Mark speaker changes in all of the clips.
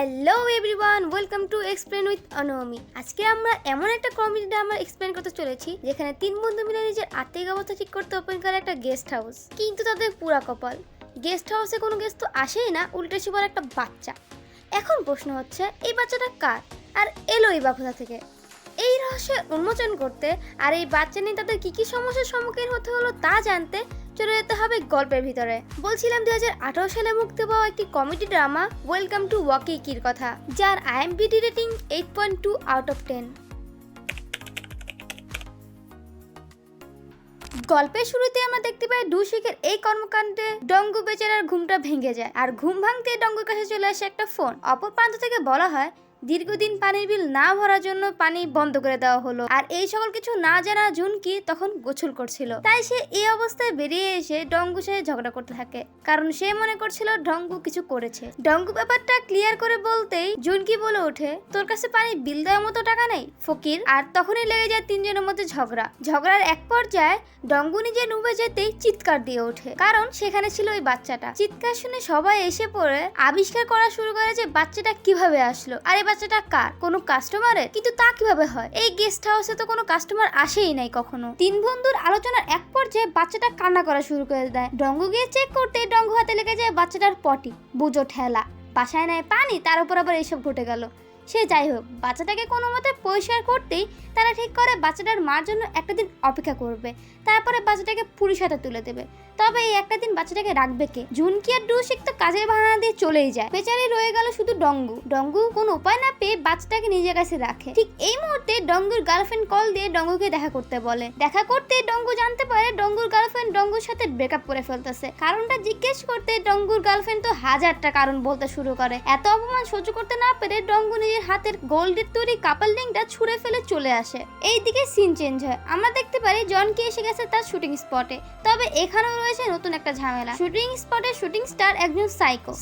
Speaker 1: Hello everyone, welcome to explain with Anumi. আজকে আমরা এমন একটা কমেডি ড্রামা এক্সপ্লেন করতে চলেছি যেখানে তিন বন্ধু মিলে নিজের আর্থিক অবস্থা ঠিক করতে ওপেন করে একটা গেস্ট হাউস। কিন্তু তাদের পুরা কপাল, গেস্ট হাউসে কোনো গেস্ট তো আসেই না, উল্টে সে একটা বাচ্চা। এখন প্রশ্ন হচ্ছে এই বাচ্চাটা কার আর এলো এই বাচ্চা থেকে? এই রহস্য উন্মোচন করতে আর এই বাচ্চা নিয়ে তাদের কি কি সমস্যার সম্মুখীন হতে হলো তা জানতে চলে যেতে হবে গল্পের ভিতরে। বলছিলাম 2018 সালে মুক্তি পাওয়া একটি কমেডি ড্রামা ওয়েলকাম টু ওয়াকিকির কথা, যার IMDb রেটিং 8.2 আউট অফ 10। গল্পের শুরুতে আমরা দেখতে পাই ডুশিকের এই কর্মকাণ্ডে ডঙ্গু বেচারার ঘুমটা ভেঙে যায়, আর ঘুম ভাঙতে ডঙ্গুর কাছে চলে আসে একটা ফোন। অপর প্রান্ত থেকে বলা হয় দীর্ঘদিন পানির বিল না ভরার জন্য পানি বন্ধ করে দেওয়া হলো। আর এই সকল কিছু না জানা জুনকি তখন গোসল করছিল, তাই সে এই অবস্থায় বেরিয়ে এসে ডঙ্গুর সাথে ঝগড়া করতে থাকে, কারণ সে মনে করছিল ডঙ্গু কিছু করেছে। ডঙ্গু ব্যাপারটা ক্লিয়ার করে বলতেই জুনকি বলে ওঠে, তোর কাছে পানি বিল দেওয়ার মতো টাকা নেই ফকির। আর তখনই লেগে যায় তিনজনের মধ্যে ঝগড়ার এক পর্যায়ে ডঙ্গু নিজে ডুবে যেতেই চিৎকার দিয়ে ওঠে, কারণ সেখানে ছিল ওই বাচ্চাটা। চিৎকার শুনে সবাই এসে পড়ে আবিষ্কার করা শুরু করে যে বাচ্চাটা কিভাবে আসলো, আর এই বাচ্চাটা কার, কোনো কাস্টমারের? কিন্তু তা কিভাবে হয়? এই গেস্ট হাউসে তো কোনো কাস্টমার আসেই নাই কখনো। তিন বন্ধুর আলোচনার এক পর্যায়ে বাচ্চাটা কান্না করা শুরু করে দেয়। ডঙ্গু গিয়ে চেক করতে ডঙ্গু হাতে লেগে যায় বাচ্চাটার পটি, বুঝো ঠেলা, বাসায় নেয় পানি, তার উপর আবার এইসব ঘটে গেল। সে যাই হোক, বাচ্চাটাকে কোনো মতে পরিষ্কার করতেই তারা ঠিক করে বাচ্চাটার মার জন্য একটা দিন অপেক্ষা করবে, তারপরে বাচ্চাটাকে পুলিশ হাতে তুলে দেবে। তবে এই একটা দিন বাচ্চাটাকে রাখবে কে? জুনকি আর ডুশিক তো কাজের বাহানা দিয়ে চলেই যায়, বেচারি রয়ে গেল শুধু ডঙ্গু কোনো উপায় না পেয়ে বাচ্চাটাকে নিজের কাছে রাখে। ঠিক এই মুহূর্তে ডঙ্গুর গার্লফ্রেন্ড কল দিয়ে ডঙ্গুকে দেখা করতে বলে। দেখা করতে ডঙ্গু জানতে পারে ডঙ্গুর গার্লফ্রেন্ড ডঙ্গুর সাথে ব্রেকআপ করে ফেলতেছে। কারণটা জিজ্ঞেস করতে ডঙ্গুর গার্লফ্রেন্ড তো হাজারটা কারণ বলতে শুরু করে। এত অপমান সহ্য করতে না পেরে ডঙ্গু নিজের হাতের গোল্ডের তৈরি কাপল রিংটা ছুঁড়ে ফেলে চলে আসে। এইদিকে সিন চেঞ্জ হয়, আমরা দেখতে পারি জনকি এসে গেছে তার শুটিং স্পটে। তবে এখানেও রয়েছে নতুন একটা ঝামেলা। শুটিং স্পটে শুটিং স্টার একজন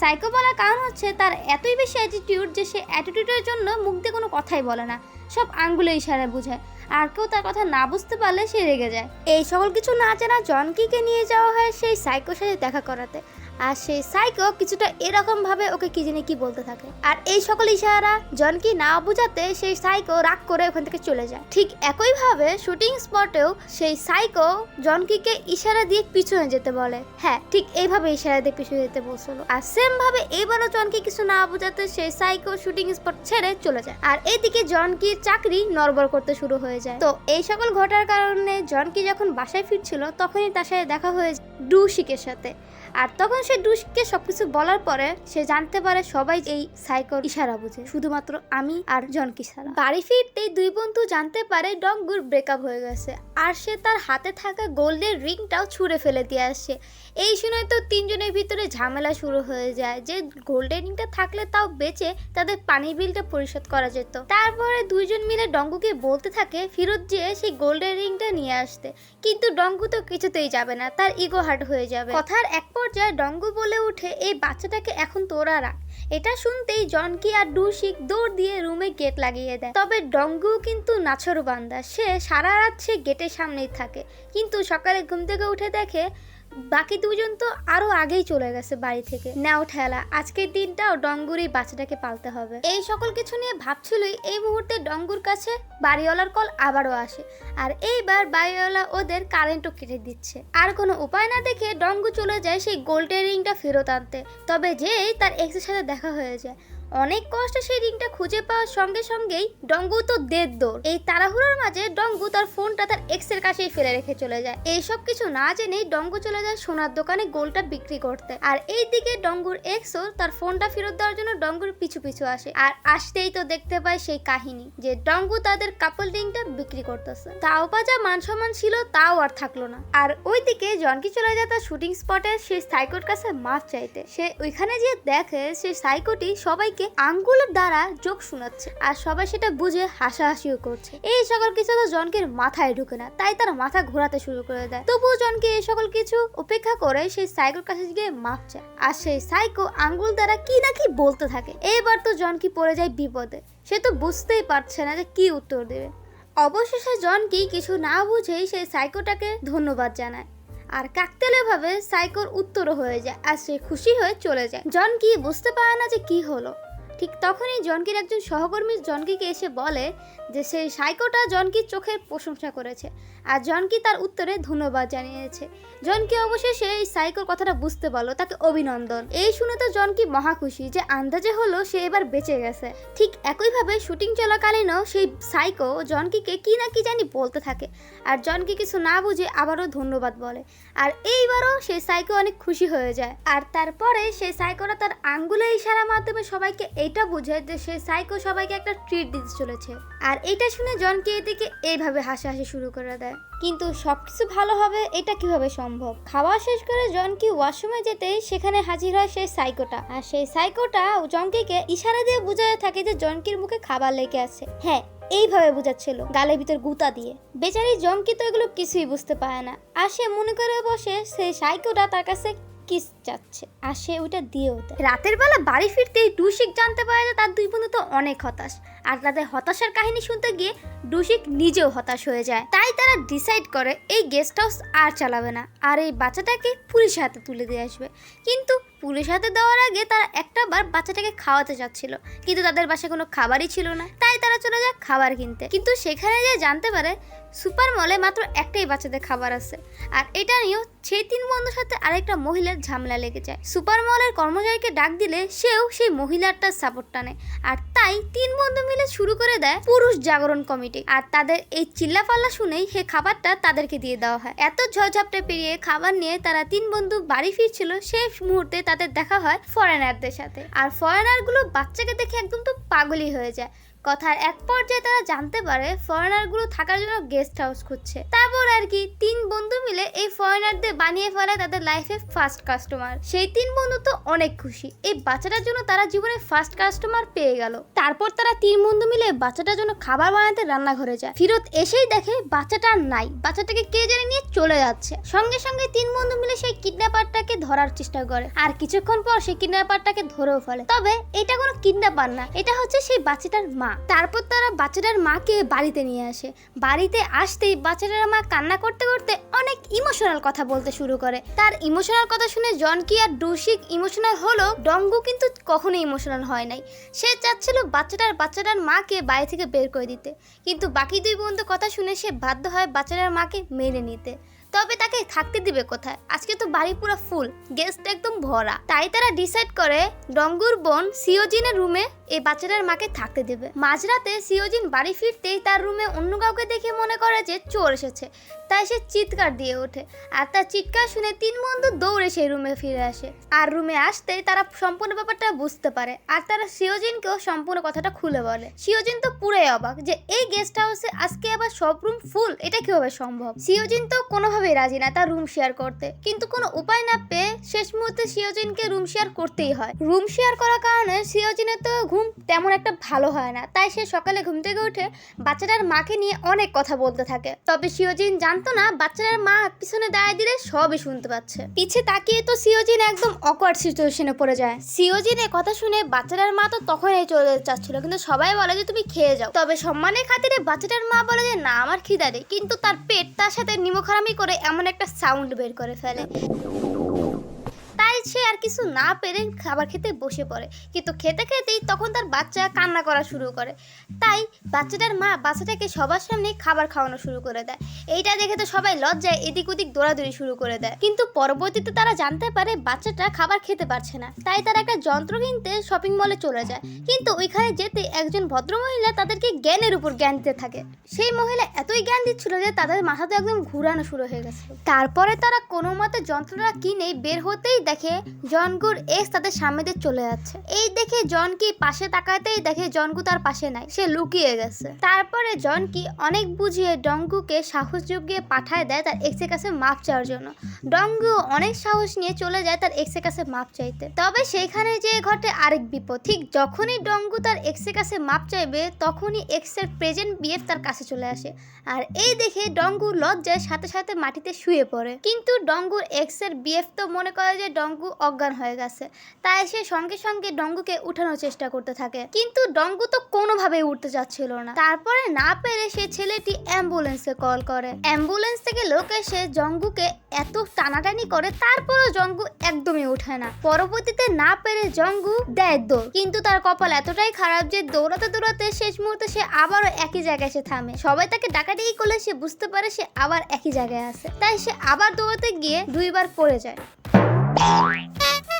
Speaker 1: সাইকো বলার কারণ হচ্ছে তার এতই বেশি অ্যাটিটিউড যে সে অ্যাটিটিউডের জন্য মুখ দিয়ে কোনো কথাই বলে না, সব আঙ্গুলে ইশারায় বোঝায়। আর কেউ তার কথা না বুঝতে পারলে সে রেগে যায়। এই সকল কিছু না জানা জনকিকে নিয়ে যাওয়া হয় সেই সাইকোর সাথে দেখা করাতে, আর সেই সাইকো কিছুটা এরকম ভাবে ওকে কি জানি কি বলতে থাকে। আর এই সকল ইশারা জনকি না বোঝাতে সেই সাইকো রাগ করে ওখান থেকে চলে যায়। ঠিক একই ভাবে শুটিং স্পটেও সেই সাইকো জনকিকে ইশারা দিয়ে পিছনে যেতে বলে। হ্যাঁ, ঠিক এইভাবে ইশারা দিয়ে পিছনে যেতে বলছিল। আর সেম ভাবে এইবারও জনকি কিছু না বোঝাতে সেই সাইকো শুটিং স্পট ছেড়ে চলে যায়। আর এইদিকে জনকির চাকরি নড়বড় করতে শুরু হয়ে যায়। তো এই সকল ঘটার কারণে জনকি যখন বাসায় ফিরছিল তখনই তার সাথে দেখা হয়ে ডুশিকের সাথে। আর তখন সে ডুশিককে সবকিছু বলার পরে সে জানতে পারে সবাই এই সাইকোর ইশারা বুঝে, শুধুমাত্র আমি আর জনকি ছাড়া। বাড়ি ফিরতেই দুই বন্ধু জানতে পারে ডঙ্গুর ব্রেকআপ হয়ে গেছে, আর সে তার হাতে থাকা গোল্ডের রিংটাও ছুঁড়ে ফেলে দিয়ে আসছে। এই শুনে তো তিনজনের ভিতরে ঝামেলা শুরু হয়ে যায় যে গোল্ডের রিংটা থাকলে তাও বেঁচে তাদের পানির বিলটা পরিশোধ করা যেত। তারপরে দুইজন মিলে ডঙ্গুকে বলতে থাকে ফিরত যেয়ে সেই গোল্ডের রিংটা নিয়ে আসতে, কিন্তু ডঙ্গু তো কিছুতেই যাবে না, তার ইগো হার্ট হয়ে যাবে। কথার এক পর্যায়ে ডঙ্গু বলে উঠে এই বাচ্চাটাকে এখন তোরা রাখ। এটা শুনতেই জনকি আর ডুশিক দৌড় দিয়ে রুমে গেট লাগিয়ে দেয়। তবে ডঙ্গু কিন্তু নাছোড়বান্দা, সে সারা রাত সে গেটের সামনেই থাকে, কিন্তু সকালে ঘুম থেকে উঠে দেখে বাকি দুজন তো আরো আগেই চলে গেছে বাড়ি থেকে। নাও ঠেলা, আজকের দিনটাও ডঙ্গুর এই বাচ্চাটাকে পালতে হবে। এই সকল কিছু নিয়ে ভাবছিলই এই মুহূর্তে ডঙ্গুর কাছে বাড়িওয়ালার কল আবারও আসে, আর এইবার বাড়িওয়ালা ওদের কারেন্টও কেটে দিচ্ছে। আর কোনো উপায় না দেখে ডঙ্গু চলে যায় সেই গোল্ডের রিংটা ফেরত আনতে। তবে যেই তার এক্সের সাথে দেখা হয়ে যায়, অনেক কষ্টে সেই রিংটা খুঁজে পাওয়ার সঙ্গে সঙ্গেই ডঙ্গু তো দেড় দৌড়। এই তাড়াহুড়োর মাঝে ডঙ্গু তার ফোনটা তার এক্সের কাছেই ফেলে রেখে চলে যায়। এইসব কিছু না জেনেই ডঙ্গু চলে যায় সোনার দোকানে গোল্ডটা বিক্রি করতে। আর এইদিকে ডঙ্গুর এক্সও তার ফোনটা ফেরত দেওয়ার জন্য ডঙ্গুর পিছু পিছু আসে। আর আসতেই তো দেখতে পায় সেই কাহিনী যে ডঙ্গু তাদের কাপল রিংটা বিক্রি করতেছে। তাও পা যা মান সম্মান ছিল তাও আর থাকলো না। আর ওইদিকে জনকি চলে যায় তার শুটিং স্পটে সেই সাইকোর কাছে মাফ চাইতে। সে ওইখানে গিয়ে দেখে সেই সাইকোটি সবাইকে আঙ্গুলের দ্বারা যোগ শোনাচ্ছে, আর সবাই সেটা বুঝে হাসাহাসিও করছে। এই সকল কিছু তো জনকের মাথায় ঢুকে না, তাই তার মাথা ঘোরাতে শুরু করে দেয়। তবুও জনকে এই সকল কিছু উপেক্ষা করে সেই সাইকোর কাছে গিয়ে মাফ চায়, আর সেই সাইকো আঙ্গুল দ্বারা কি না কি বলতে থাকে। এবার তো জনকি পড়ে যায় বিপদে, সে তো বুঝতেই পারছে না যে কি উত্তর দেবে। অবশেষে জনকি কিছু না বুঝেই সেই সাইকোটাকে ধন্যবাদ জানায়, আর কাকতালীয় ভাবে সাইকোর উত্তরও হয়ে যায়, আর সে খুশি হয়ে চলে যায়। জনকি বুঝতে পারে না যে কি হলো। ঠিক তখনই জনকির একজন সহকর্মী জনকিকে এসে বলে যে সেই সাইকোটা জনকির চোখের প্রশংসা করেছে আর জনকি তার উত্তরে ধন্যবাদ জানিয়েছে। জনকি অবশেষে এই সাইকোর কথাটা বুঝতে পারলো, তাকে অভিনন্দন। এই শুনে তো জনকি মহা খুশি যে আন্দাজে হলো সে এবার বেঁচে গেছে। ঠিক একইভাবে শুটিং চলাকালীনও সেই সাইকো জনকিকে কি না কি জানি বলতে থাকে আর জনকি কিছু না বুঝে আবারও ধন্যবাদ বলে। আর এইবারও সেই সাইকো অনেক খুশি হয়ে যায়। আর তারপরে সেই সাইকোরা তার আঙ্গুলে ইশারা মাধ্যমে সবাইকে এইটা বুঝে যে সেই সাইকো সবাইকে একটা ট্রিট দিতে চলেছে। আর এটা শুনে জনকি এদিকে এইভাবে হাসাহাসি শুরু করে দেয়। কিন্তু সবকিছু ভালো হবে এটা কিভাবে সম্ভব? খাওয়া শেষ করে জনকি ওয়াশরুমে যেতেই সেখানে হাজির হয় সেই সাইকোটা। আর সেই সাইকোটা জনকিকে ইশারা দিয়ে বুঝাতে থাকে যে জনকির মুখে খাবার লেগে আছে। হ্যাঁ, এইভাবে বুঝাচ্ছিল গালের ভিতর গুতা দিয়ে। বেচারি জনকি তো এগুলো কিছুই বুঝতে পারে না। আর সে মনে করে বসে সেই সাইকোটা তার কাছে কিস চাচ্ছে আর সে ওইটা দিয়েও দেয়। রাতের বেলা বাড়ি ফিরতেই ডুশিক জানতে পারে যে তার দুই বন্ধু তো অনেক হতাশ। আর তাদের হতাশার কাহিনী শুনতে গিয়ে ডুশিক নিজেও হতাশ হয়ে যায়। তাই তারা ডিসাইড করে এই গেস্ট হাউস আর চালাবে না আর এই বাচ্চাটাকে পুলিশের হাতে তুলে দিয়ে আসবে। কিন্তু পুলিশ হাতে দেওয়ার আগে তারা একটা বার বাচ্চাটাকে খাওয়াতে চাচ্ছিল, কিন্তু তাদের বাসায় কোনো খাবারই ছিল না। তাই তারা চলে যায় খাবার কিনতে। কিন্তু সেখানে যে জানতে পারে সুপার মলে মাত্র একটাই বাচ্চাদের খাবার আছে। আর এটা নিয়েও সেই তিন বন্ধুর সাথে আরেকটা মহিলার ঝামেলা লেগে যায়। সুপার মলের কর্মচারীকে ডাক দিলে সেও সেই মহিলাটার সাপোর্ট টানে। আর তাই তিন বন্ধু মিলে শুরু করে দেয় পুরুষ জাগরণ কমিটি। আর তাদের এই চিল্লাপাল্লা শুনেই সেই খাবারটা তাদেরকে দিয়ে দেওয়া হয়। এত ঝড়ঝাপটে পেরিয়ে খাবার নিয়ে তারা তিন বন্ধু বাড়ি ফিরছিল, সেই মুহূর্তে তাদের দেখা হয় ফরেনারদের সাথে। আর ফরেনারগুলো বাচ্চাকে দেখে একদম তো পাগলই হয়ে যায়। কথার এক পর্যায়ে তারা জানতে পারে ফরেনারগুলো থাকার জন্য গেস্ট হাউস খুঁজছে। তারপর আর কি তিন বন্ধু মিলে এই ফরেনারদের বানিয়ে ফেলে তাদের লাইফে ফার্স্ট কাস্টমার। সেই তিন বন্ধু তো অনেক খুশি, এই বাচ্চাটার জন্য তারা জীবনে ফার্স্ট কাস্টমার পেয়ে গেল। তারপর তারা তিন বন্ধু মিলে বাচ্চাটার জন্য খাবার বানাতে রান্নাঘরে যায়। ফিরত এসেই দেখে বাচ্চাটা নাই, বাচ্চাটাকে কে জানি নিয়ে চলে যাচ্ছে। সঙ্গে সঙ্গে তিন বন্ধু মিলে সেই কিডন্যাপারটাকে ধরার চেষ্টা করে। আর কিছুক্ষণ পর সেই কিডন্যাপারটাকে ধরেও ফেলে। তবে এটা কোনো কিডন্যাপার না, এটা হচ্ছে সেই বাচ্চাটার মা। তারপর তারা বাচ্চাটার মাকে বাড়িতে নিয়ে আসে। বাড়িতে আসতেই বাচ্চাটার মা কান্না করতে করতে অনেক ইমোশনাল কথা বলতে শুরু করে। তার ইমোশনাল কথা শুনে জনকি আর ডুশিক ইমোশনাল হলো, ডঙ্গু কিন্তু কখনো ইমোশনাল হয় নাই। সে চাচ্ছিল বাচ্চাটার মাকে বাড়ি থেকে বের করে দিতে, কিন্তু বাকি দুই বন্ধু কথা শুনে সে বাধ্য হয় বাচ্চাটার মাকে মেনে নিতে। তবে তাকে থাকতে দিবে কোথায়? আজকে তো বাড়ি পুরো ফুল, গেস্ট একদম ভরা। তাই তারা ডিসাইড করে ডঙ্গুর বোন সিওজিনের রুমে এই বাচ্চাটার মাকে থাকতে দেবে। মাঝরাতে সিওজিন বাড়ি ফিরতেই তার রুমে অন্য কাউকে দেখে মনে করে যে চোর এসেছে। তাই সে চিৎকার দিয়ে ওঠে। আর তার চিৎকার শুনে তিন বন্ধু দৌড়ে সেই রুমে ফিরে আসে। আর রুমে আসতেই তারা সম্পূর্ণ ব্যাপারটা বুঝতে পারে। আর তারা সিওজিনকেও সম্পূর্ণ কথাটা খুলে বলে। সিওজিন তো পুরাই অবাক যে এই গেস্ট হাউসে আজকে আবার সব রুম ফুল, এটা কিভাবে সম্ভব? সিওজিন তো কোনোভাবেই রাজি না তার রুম শেয়ার করতে, কিন্তু কোনো উপায় না পেয়ে শেষ মুহূর্তে সিওজিনকে রুম শেয়ার করতেই হয়। রুম শেয়ার করার কারণে সিওজিনের তো ঘুম তেমন একটা ভালো হয় না। তাই সে সকালে ঘুম থেকে উঠে বাচ্চাটার মাকে নিয়ে অনেক কথা বলতে থাকে। তবে সিওজিন জানতো না বাচ্চাটার মা পিছনে দাঁড়িয়ে দিলে সবই শুনতে পাচ্ছে। পিছে তাকিয়ে তো সিওজিন একদম অকওয়ার্ড সিচুয়েশনে পড়ে যায়। সিওজিনের কথা শুনে বাচ্চাটার মা তো তখনই চলে যেতে চাচ্ছিল, কিন্তু সবাই বলে যে তুমি খেয়ে যাও। তবে সম্মানের খাতিরে বাচ্চাটার মা বলে যে না আমার খিদা নেই, কিন্তু তার পেট তার সাথে নিমখরামি করে এমন একটা সাউন্ড বের করে ফেলে। তাই সে আর কিছু না পেরে খাবার খেতে বসে পড়ে। কিন্তু খেতে খেতেই তখন তার বাচ্চা কান্না করা শুরু করে। তাই বাচ্চাটার মা বাচ্চাটাকে সবার সামনে খাবার খাওয়ানো শুরু করে দেয়। এইটা দেখে তো সবাই লজ্জায় এদিক ওদিক দৌড়াদৌড়ি শুরু করে দেয়। কিন্তু পরবর্তীতে তারা জানতে পারে বাচ্চাটা খাবার খেতে পারছে না। তাই তারা একটা যন্ত্র কিনতে শপিং মলে চলে যায়। কিন্তু ওইখানে যেতে একজন ভদ্রমহিলা তাদেরকে জ্ঞানের উপর জ্ঞান দিতে থাকে। সেই মহিলা এতই জ্ঞান দিচ্ছিল যে তাদের মাথাতে একদম ঘুরানো শুরু হয়ে গেছে। তারপরে তারা কোনো মতে যন্ত্রটা কিনে বের হতেই দেখে জনগুর এক্স তাদের সামনে দিয়ে চলে যাচ্ছে। এই দেখে জনকি পাশে তাকাতেই দেখে জনগু তার পাশে নাই, সে লুকিয়ে গেছে। তারপরে জনকি অনেক বুঝিয়ে ডঙ্গুকে সাহস জুগিয়ে পাঠায় দেয় তার এক্সের কাছে মাপ চাওয়ার জন্য। ডঙ্গু অনেক সাহস নিয়ে চলে যায় তার এক্সের কাছে মাপ চাইতে। তবে সেইখানে যে ঘটে আরেক বিপদ। ঠিক যখনই ডঙ্গু তার এক্সের কাছে মাপ চাইবে তখনই এক্সের প্রেজেন্ট বিএফ তার কাছে চলে আসে। আর এই দেখে ডঙ্গু লজ্জায় সাথে সাথে মাটিতে শুয়ে পড়ে। কিন্তু ডঙ্গুর এক্সের বিএফ তো মনে করে যে ডঙ্গু ডঙ্গু অজ্ঞান হয়ে গেছে। তাই সে সঙ্গে সঙ্গে ডঙ্গুকে উঠানোর চেষ্টা করতে থাকে, কিন্তু ডঙ্গু তো কোনোভাবেই উঠতে চাচ্ছিল না। তারপরে না পেরে সে ছেলেটি অ্যাম্বুলেন্সে কল করে। অ্যাম্বুলেন্স থেকে লোক এসে জঙ্গুকে এত টানাটানি করে, তারপরও জঙ্গু একদমই উঠে না। পরবর্তীতে না পেরে জঙ্গু দেয় দৌড়, কিন্তু তার কপাল এতটাই খারাপ যে দৌড়াতে দৌড়াতে শেষ মুহূর্তে সে আবারও একই জায়গায় এসে থামে। সবাই তাকে ডাকাডাকি করলে সে বুঝতে পারে সে আবার একই জায়গায় আছে, তাই সে আবার দৌড়াতে গিয়ে 2 বার পড়ে যায়।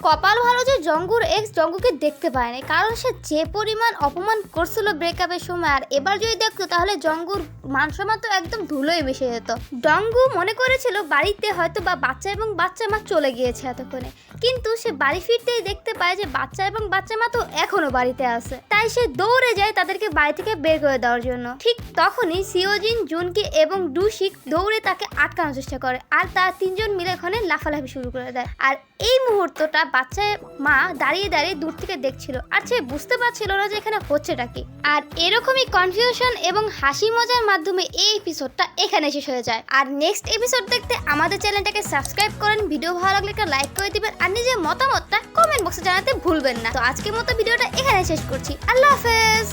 Speaker 1: কপাল ভালো যে জঙ্গুর এক্স জঙ্গুকে দেখতে পায়নি, কারণ সে যে পরিমাণ অপমান করছিল ব্রেকআপের সময়, আর এবার যদি দেখতো তাহলে জঙ্গুর মান সম্মান তো একদম ধুলোয় মিশে যেত। ডঙ্গু মনে করেছিল বাড়িতে হয়তো বা বাচ্চা এবং বাচ্চা মা চলে গিয়েছে এতক্ষণে, কিন্তু সে বাড়ি ফিরতেই দেখতে পায় যে বাচ্চা এবং বাচ্চা মা তো এখনো বাড়িতে আছে। তাই সে দৌড়ে যায় তাদেরকে বাড়ি থেকে বের করে দেওয়ার জন্য। ঠিক তখনই সিওজিন, জুনকি এবং ডুশিক দৌড়ে তাকে আটকানোর চেষ্টা করে, আর তার 3 জন মিলে ওখানে লাফালাফি শুরু করে দেয়। আর এই মুহূর্তটা বাচ্চা মা দাঁড়িয়ে দাঁড়িয়ে দূর থেকে দেখছিল, আর সে বুঝতে পারছিল না যে এখানে হচ্ছেটা কি। আর এরকমই কনফিউশন এবং হাসি মজার মাধ্যমে এই এপিসোডটা এখানে শেষ হয়ে যায়। আর নেক্সট এপিসোড দেখতে আমাদের চ্যানেলটাকে সাবস্ক্রাইব করেন, ভিডিও ভালো লাগলে একটা লাইক করে দিবেন, আর নিজের মতামতটা কমেন্ট বক্সে জানাতে ভুলবেন না। তো আজকের মতো ভিডিওটা এখানে শেষ করছি। আল্লাহ হাফেজ।